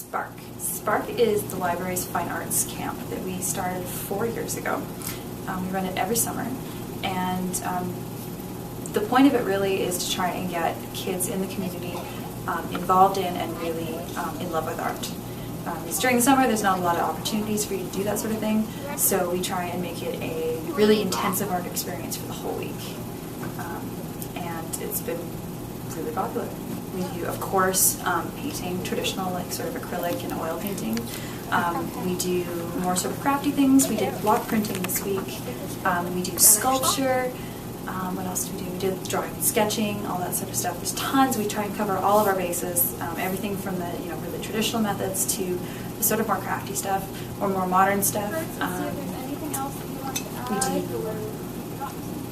Spark. Spark is the library's fine arts camp that we started 4 years ago. We run it every summer, and the point of it really is to try and get kids in the community involved in and really in love with art. Because during the summer there's not a lot of opportunities for you to do that sort of thing, so we try and make it a really intensive art experience for the whole week. And it's been really popular. We do, of course, painting, traditional, like sort of acrylic and oil painting. We do more sort of crafty things. We did block printing this week. We do sculpture. What else do we do? We did drawing and sketching, all that sort of stuff. There's tons. We try and cover all of our bases, everything from the really traditional methods to the sort of more crafty stuff or more modern stuff. We do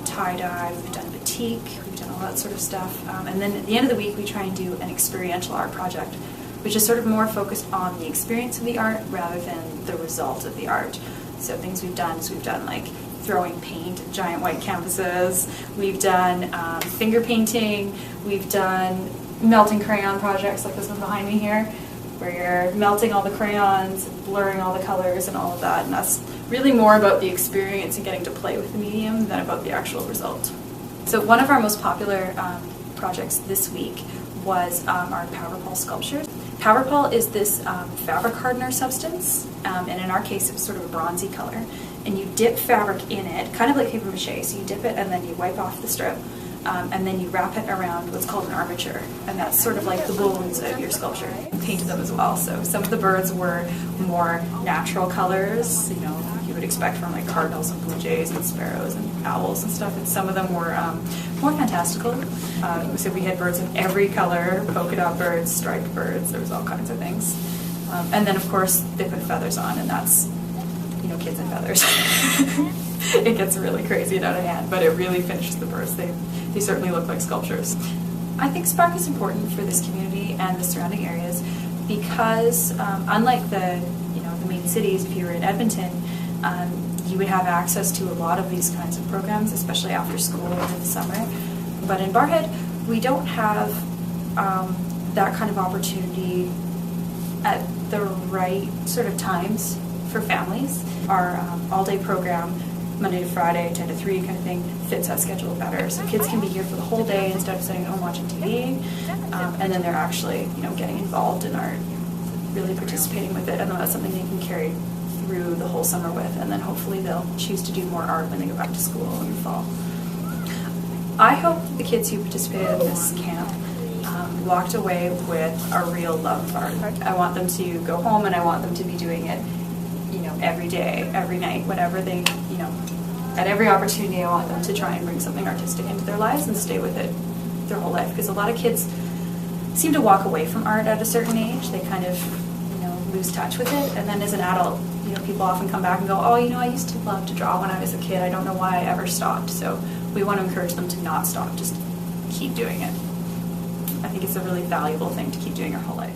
tie-dye. We've done batik. We've done all that sort of stuff. And then at the end of the week, we try and do an experiential art project, which is sort of more focused on the experience of the art rather than the result of the art. So things we've done is we've done like throwing paint at giant white canvases, we've done finger painting, we've done melting crayon projects like this one behind me here, where you're melting all the crayons, blurring all the colors and all of that, and that's really more about the experience and getting to play with the medium than about the actual result. So one of our most popular projects this week was our Powerpall sculptures. Powerpall is this fabric hardener substance, and in our case it was sort of a bronzy color, and you dip fabric in it, kind of like paper mache, so you dip it and then you wipe off the strip, and then you wrap it around what's called an armature, and that's sort of like the bones of your sculpture. We painted them as well, so some of the birds were more natural colors, you would expect from like cardinals and blue jays and sparrows and owls and stuff, and some of them were more fantastical. So we had birds of every color, polka dot birds, striped birds, there was all kinds of things. And then of course they put feathers on, and that's, kids and feathers. It gets really crazy and out of hand, but it really finishes the birds. They certainly look like sculptures. I think Spark is important for this community and the surrounding areas because unlike the main cities, if you were in Edmonton, you would have access to a lot of these kinds of programs, especially after school and in the summer. But in Barrhead, we don't have that kind of opportunity at the right sort of times for families. Our all-day program, Monday to Friday, 10 to 3 kind of thing, fits that schedule better. So kids can be here for the whole day instead of sitting at home watching TV, and then they're actually getting involved in art, really participating with it, and that's something they can carry through the whole summer with, and then hopefully they'll choose to do more art when they go back to school in the fall. I hope the kids who participated in this camp walked away with a real love of art. I want them to go home and I want them to be doing it every day, every night, whenever they, at every opportunity I want them to try and bring something artistic into their lives and stay with it their whole life, because a lot of kids seem to walk away from art at a certain age. They kind of lose touch with it, and then as an adult, people often come back and go, oh, I used to love to draw when I was a kid. I don't know why I ever stopped. So we want to encourage them to not stop, just keep doing it. I think it's a really valuable thing to keep doing your whole life.